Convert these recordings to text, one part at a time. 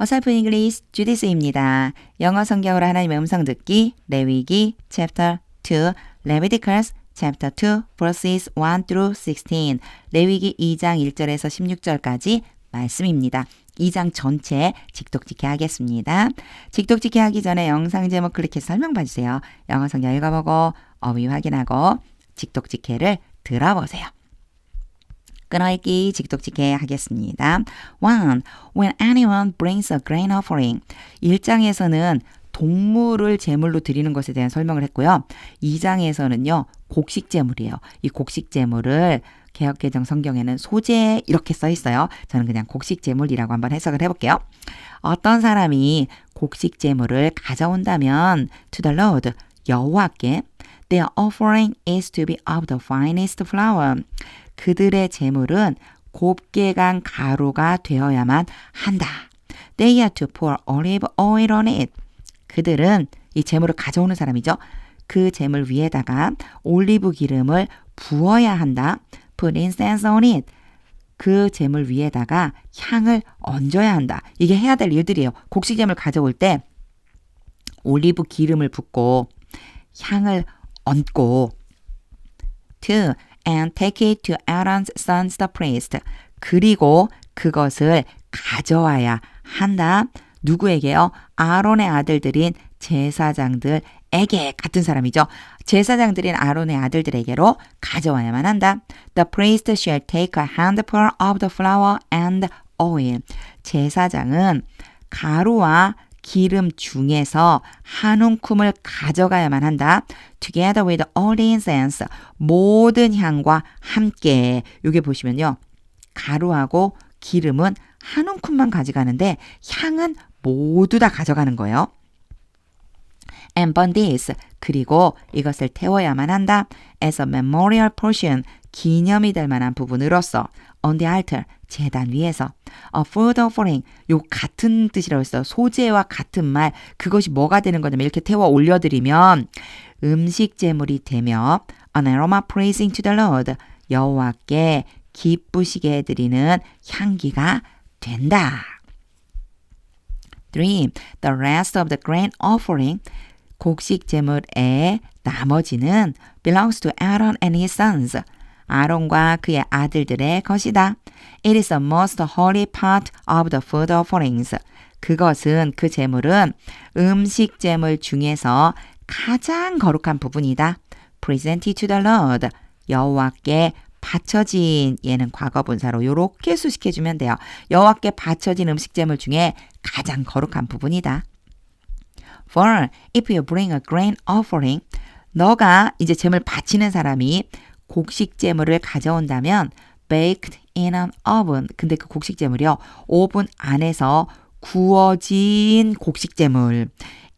어설픈 잉글리시 주디스입니다. 영어 성경으로 하나님의 음성 듣기 레위기 chapter 2 Leviticus chapter 2 verses 1 through 16 레위기 2장 1절에서 16절까지 말씀입니다. 2장 전체 직독직해 하겠습니다. 직독직해 하기 전에 영상 제목 클릭해서 설명 봐주세요. 영어 성경 읽어보고 어휘 확인하고 직독직해를 들어보세요. 끊어읽기 직독직해 하겠습니다. 1. When anyone brings a grain offering 1장에서는 동물을 제물로 드리는 것에 대한 설명을 했고요. 2장에서는요. 곡식제물이에요. 이 곡식제물을 개역개정 성경에는 소재 이렇게 써 있어요. 저는 그냥 곡식제물이라고 한번 해석을 해볼게요. 어떤 사람이 곡식제물을 가져온다면 to the Lord 여호와께 Their offering is to be of the finest flour. 그들의 제물은 곱게 간 가루가 되어야만 한다. They are to pour olive oil on it. 그들은 이 제물을 가져오는 사람이죠. 그 제물 위에다가 올리브 기름을 부어야 한다. Put incense on it. 그 제물 위에다가 향을 얹어야 한다. 이게 해야 될 일들이에요. 곡식제물 가져올 때 올리브 기름을 붓고 향을 얹고 2. And take it to Aaron's sons the priest. 그리고 그것을 가져와야 한다. 누구에게요? 아론의 아들들인 제사장들에게 같은 사람이죠. 제사장들인 아론의 아들들에게로 가져와야만 한다. The priest shall take a handful of the flour and oil. 제사장은 가루와 기름 중에서 한 움큼을 가져가야만 한다. Together with all the incense. 모든 향과 함께. 여기 보시면요. 가루하고 기름은 한 움큼만 가져가는데 향은 모두 다 가져가는 거예요. And burn this. 그리고 이것을 태워야만 한다. As a memorial portion. 기념이 될 만한 부분으로서 on the altar. 제단 위에서 a food offering. 요 같은 뜻이라고 했어요. 소재와 같은 말. 그것이 뭐가 되는 거냐면 이렇게 태워 올려드리면 음식 제물이 되며 an aroma praising to the Lord. 여호와께 기쁘시게 해드리는 향기가 된다. 3. The rest of the grain offering. 곡식 제물의 나머지는 belongs to Aaron and his sons. 아론과 그의 아들들의 것이다. It is the most holy part of the food offerings. 그것은 그 제물은 음식 제물 중에서 가장 거룩한 부분이다. Presented to the Lord. 여호와께 바쳐진 얘는 과거분사로 요렇게 수식해주면 돼요. 여호와께 바쳐진 음식 제물 중에 가장 거룩한 부분이다. 4. If you bring a grain offering. 너가 이제 제물 바치는 사람이 곡식 제물을 가져온다면 baked in an oven. 근데 그 곡식 제물이요. 오븐 안에서 구워진 곡식 제물.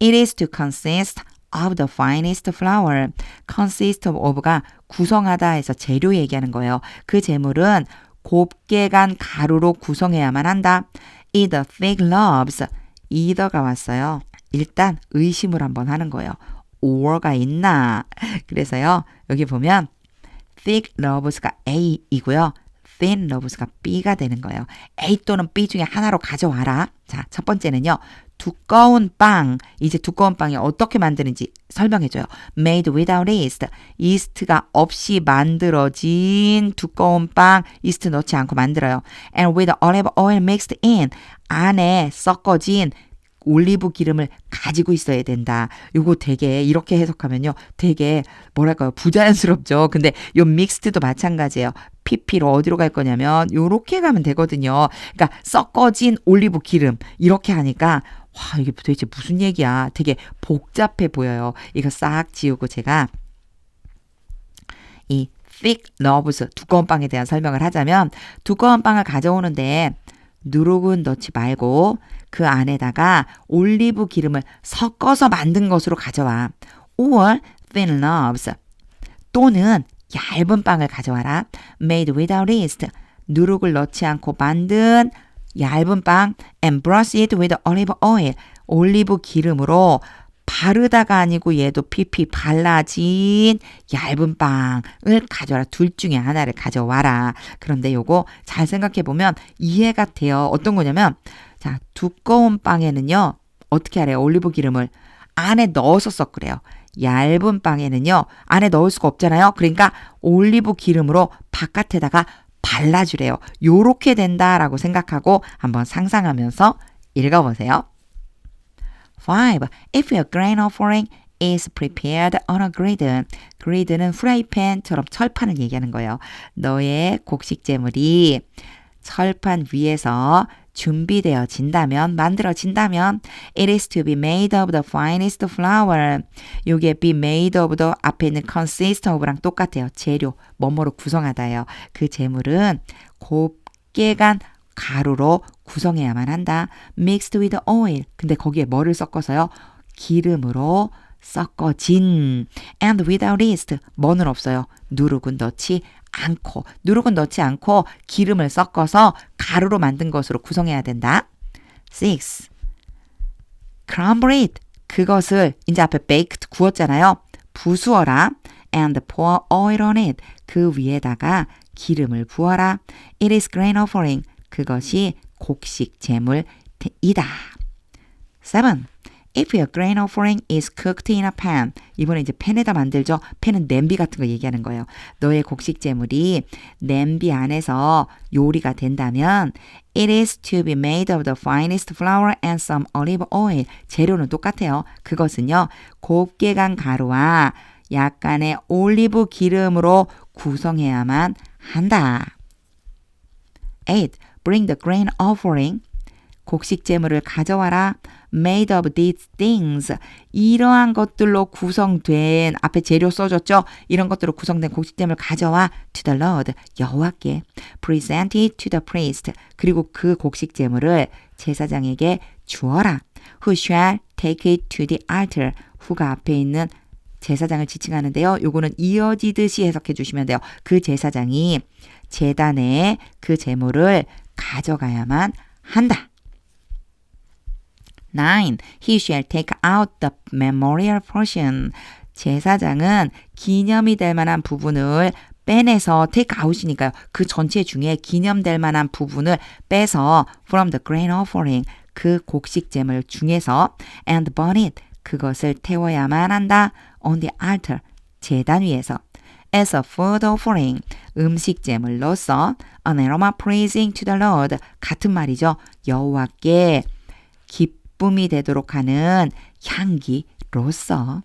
It is to consist of the finest flour. consist of가 구성하다 해서 재료 얘기하는 거예요. 그 제물은 곱게 간 가루로 구성해야만 한다. Either thick loaves. either가 왔어요. 일단 의심을 한번 하는 거예요. or가 있나? 그래서요. 여기 보면 thick loaves가 A이고요. thin loaves가 B가 되는 거예요. A 또는 B 중에 하나로 가져와라. 자, 첫 번째는요. 두꺼운 빵. 이제 두꺼운 빵이 어떻게 만드는지 설명해줘요. Made without yeast. 이스트가 없이 만들어진 두꺼운 빵. 이스트 넣지 않고 만들어요. And with olive oil mixed in. 안에 섞어진 올리브 기름을 가지고 있어야 된다. 요거 되게 이렇게 해석하면요. 되게 뭐랄까요. 부자연스럽죠. 근데 요 믹스트도 마찬가지예요. PP로 어디로 갈 거냐면 요렇게 가면 되거든요. 그러니까 섞어진 올리브 기름 이렇게 하니까 와 이게 도대체 무슨 얘기야. 되게 복잡해 보여요. 이거 싹 지우고 제가 이 thick loaves 두꺼운 빵에 대한 설명을 하자면 두꺼운 빵을 가져오는데 누룩은 넣지 말고 그 안에다가 올리브 기름을 섞어서 만든 것으로 가져와. or thin loaves 또는 얇은 빵을 가져와라. made without yeast 누룩을 넣지 않고 만든 얇은 빵 and brush it with olive oil 올리브 기름으로 바르다가 아니고 얘도 피피 발라진 얇은 빵을 가져와라. 둘 중에 하나를 가져와라. 그런데 요거 잘 생각해 보면 이해가 돼요. 어떤 거냐면 자, 두꺼운 빵에는요. 어떻게 하래요? 올리브 기름을 안에 넣어서 섞으래요. 얇은 빵에는요. 안에 넣을 수가 없잖아요. 그러니까 올리브 기름으로 바깥에다가 발라주래요. 요렇게 된다라고 생각하고 한번 상상하면서 읽어보세요. 5. If your grain offering is prepared on a grid. grid는 프라이팬처럼 철판을 얘기하는 거예요. 너의 곡식제물이 철판 위에서 준비되어진다면, 만들어진다면 it is to be made of the finest flour. 요게 be made of the 앞에 있는 consist of랑 똑같아요. 재료, 뭐뭐로 구성하다예요. 그 재물은 곱게 간 가루로 구성해야만 한다. mixed with oil. 근데 거기에 뭐를 섞어서요? 기름으로 섞어진. and without yeast. 뭐는 없어요. 누룩은 넣지 않고. 누룩은 넣지 않고 기름을 섞어서 가루로 만든 것으로 구성해야 된다. 6. crumble it. 그것을 이제 앞에 baked 구웠잖아요. 부수어라. and pour oil on it. 그 위에다가 기름을 부어라. it is grain offering. 그것이 곡식 제물이다. 7. If your grain offering is cooked in a pan. 이번에 이제 팬에다 만들죠. 팬은 냄비 같은 거 얘기하는 거예요. 너의 곡식 제물이 냄비 안에서 요리가 된다면 it is to be made of the finest flour and some olive oil. 재료는 똑같아요. 그것은요. 곱게 간 가루와 약간의 올리브 기름으로 구성해야만 한다. 8. Bring the grain offering. 곡식 제물을 가져와라. Made of these things. 이러한 것들로 구성된 앞에 재료 써줬죠. 이런 것들로 구성된 곡식 제물 가져와 to the Lord. 여호와께. Present it to the priest. 그리고 그 곡식 제물을 제사장에게 주어라. Who shall take it to the altar. who가 앞에 있는 제사장을 지칭하는데요. 요거는 이어지듯이 해석해 주시면 돼요. 그 제사장이 제단에 그 제물을 가져가야만 한다. 9. He shall take out the memorial portion. 제사장은 기념이 될 만한 부분을 빼내서 take out이니까요. 그 전체 중에 기념될 만한 부분을 빼서 from the grain offering. 그 곡식 제물 중에서 and burn it. 그것을 태워야만 한다. on the altar. 제단 위에서. as a food offering. 음식 제물로서 an aroma pleasing to the Lord. 같은 말이죠. 여호와께 기쁨이 되도록 하는 향기로서.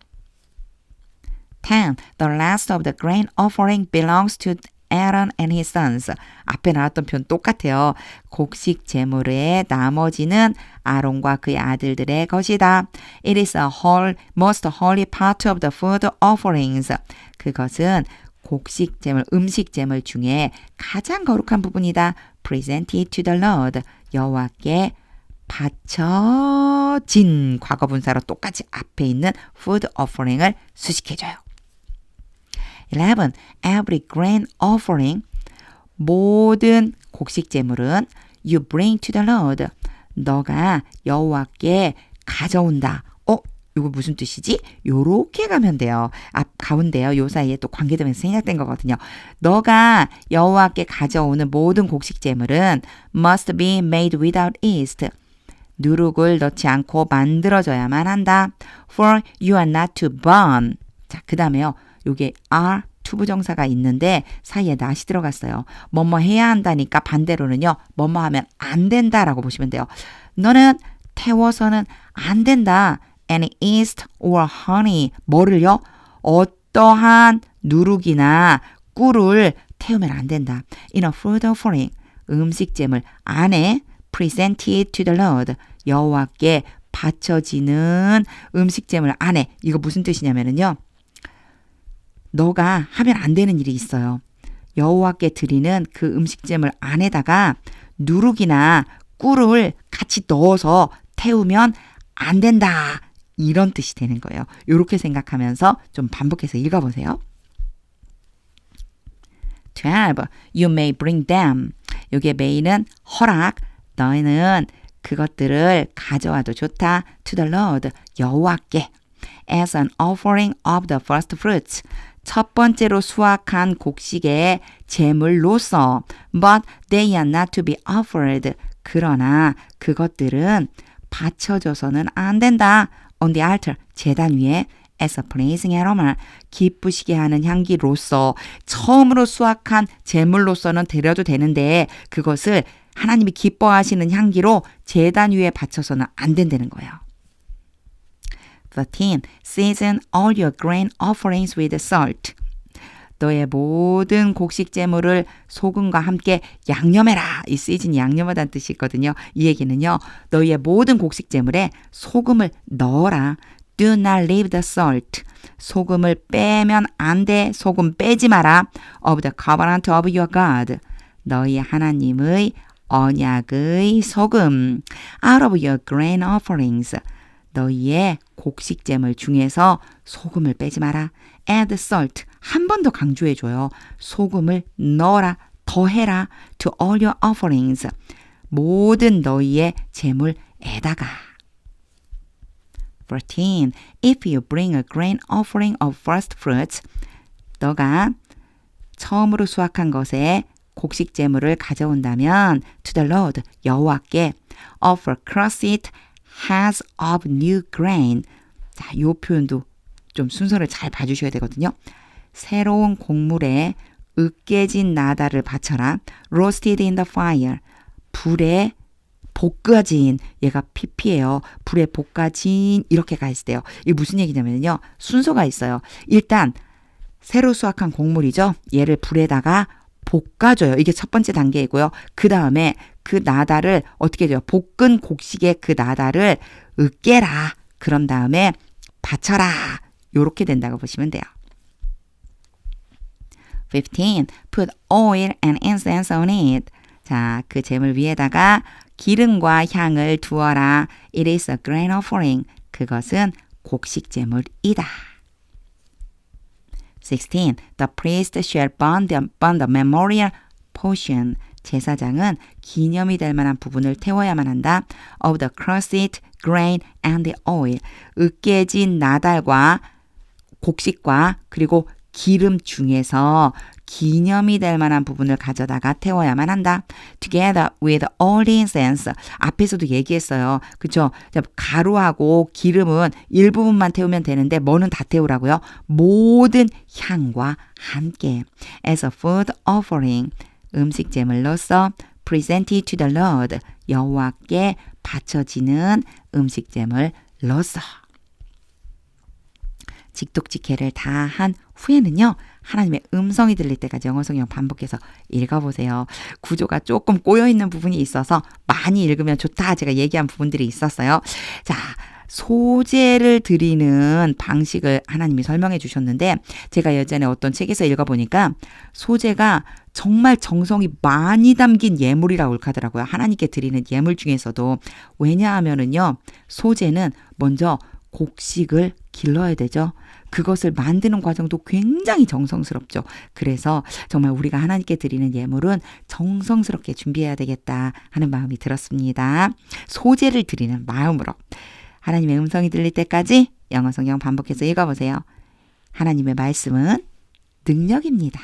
10. The last of the grain offering belongs to Aaron and his sons. 앞에 나왔던 표현 똑같아요. 곡식 제물의 나머지는 아론과 그의 아들들의 것이다. It is a most holy part of the food offerings. 그것은 곡식 제물, 음식 제물 중에 가장 거룩한 부분이다. Present it to the Lord. 여호와께 바쳐진 과거분사로 똑같이 앞에 있는 food offering을 수식해줘요. 11. Every grain offering. 모든 곡식 제물은 you bring to the Lord. 너가 여호와께 가져온다. 이거 무슨 뜻이지? 요렇게 가면 돼요. 앞 가운데요. 요 사이에 또 관계되면서 생략된 거거든요. 너가 여호와께 가져오는 모든 곡식 제물은 must be made without yeast. 누룩을 넣지 않고 만들어져야만 한다. For you are not to burn. 자, 그 다음에요. 요게 are 투부정사가 있는데 사이에 not이 들어갔어요. 뭐뭐 해야 한다니까 반대로는요. 뭐뭐 하면 안 된다라고 보시면 돼요. 너는 태워서는 안 된다. Any yeast or honey. 뭐를요? 어떠한 누룩이나 꿀을 태우면 안 된다. In a food offering. 음식 제물 안에 present it to the Lord. 여호와께 바쳐지는 음식 제물 안에. 이거 무슨 뜻이냐면요. 너가 하면 안 되는 일이 있어요. 여호와께 드리는 그 음식 제물 안에다가 누룩이나 꿀을 같이 넣어서 태우면 안 된다. 이런 뜻이 되는 거예요. 이렇게 생각하면서 좀 반복해서 읽어보세요. 12. You may bring them. 여기에 may는 허락. 너희는 그것들을 가져와도 좋다. To the Lord. 여호와께. As an offering of the first fruits. 첫 번째로 수확한 곡식의 제물로서. But they are not to be offered. 그러나 그것들은 바쳐져서는 안 된다. On the altar, 제단 위에 as a pleasing aroma, 기쁘시게 하는 향기로서 처음으로 수확한 제물로서는 드려도 되는데 그것을 하나님이 기뻐하시는 향기로 제단 위에 바쳐서는 안 된다는 거예요. 13. Season all your grain offerings with salt. 너의 모든 곡식 제물을 소금과 함께 양념해라. 이 season이 양념하다는 뜻이 있거든요. 이 얘기는요. 너희의 모든 곡식 제물에 소금을 넣어라. Do not leave the salt. 소금을 빼면 안 돼. 소금 빼지 마라. Of the covenant of your God. 너희 하나님의 언약의 소금. Out of your grain offerings. 너희의 곡식 제물 중에서 소금을 빼지 마라. Add salt. 한 번 더 강조해줘요. 소금을 넣어라. 더해라. To all your offerings. 모든 너희의 제물에다가. 14. If you bring a grain offering of first fruits, 너가 처음으로 수확한 것에 곡식 제물을 가져온다면 to the Lord, 여호와께 offer crushed heads of new grain. 자, 이 표현도 좀 순서를 잘 봐주셔야 되거든요. 새로운 곡물에 으깨진 나달을 바쳐라. roasted in the fire. 불에 볶아진, 얘가 pp예요. 불에 볶아진 이렇게 가 있어요. 이게 무슨 얘기냐면요. 순서가 있어요. 일단 새로 수확한 곡물이죠. 얘를 불에다가 볶아줘요. 이게 첫 번째 단계이고요. 그 다음에 그 나달을 어떻게 해줘요? 볶은 곡식의 그 나달을 으깨라. 그런 다음에 바쳐라. 요렇게 된다고 보시면 돼요. 15. Put oil and incense on it. 자, 그 제물 위에다가 기름과 향을 두어라. It is a grain offering. 그것은 곡식 제물이다. 16. The priest shall burn the memorial portion. 제사장은 기념이 될 만한 부분을 태워야만 한다. Of the crushed grain and the oil. 으깨진 나달과 곡식과 그리고 기름 중에서 기념이 될 만한 부분을 가져다가 태워야만 한다. Together with all the incense. 앞에서도 얘기했어요. 그렇죠? 가루하고 기름은 일부분만 태우면 되는데 뭐는 다 태우라고요? 모든 향과 함께. As a food offering. 음식 제물로서 presented to the Lord. 여호와께 바쳐지는 음식 제물로서. 직독직해를 다 한 후에는요. 하나님의 음성이 들릴 때까지 영어 성경 반복해서 읽어보세요. 구조가 조금 꼬여있는 부분이 있어서 많이 읽으면 좋다 제가 얘기한 부분들이 있었어요. 자, 소제를 드리는 방식을 하나님이 설명해 주셨는데 제가 예전에 어떤 책에서 읽어보니까 소제가 정말 정성이 많이 담긴 예물이라고 하더라고요. 하나님께 드리는 예물 중에서도. 왜냐하면은요. 소제는 먼저 곡식을 길러야 되죠. 그것을 만드는 과정도 굉장히 정성스럽죠. 그래서 정말 우리가 하나님께 드리는 예물은 정성스럽게 준비해야 되겠다 하는 마음이 들었습니다. 소제를 드리는 마음으로 하나님의 음성이 들릴 때까지 영어 성경 반복해서 읽어보세요. 하나님의 말씀은 능력입니다.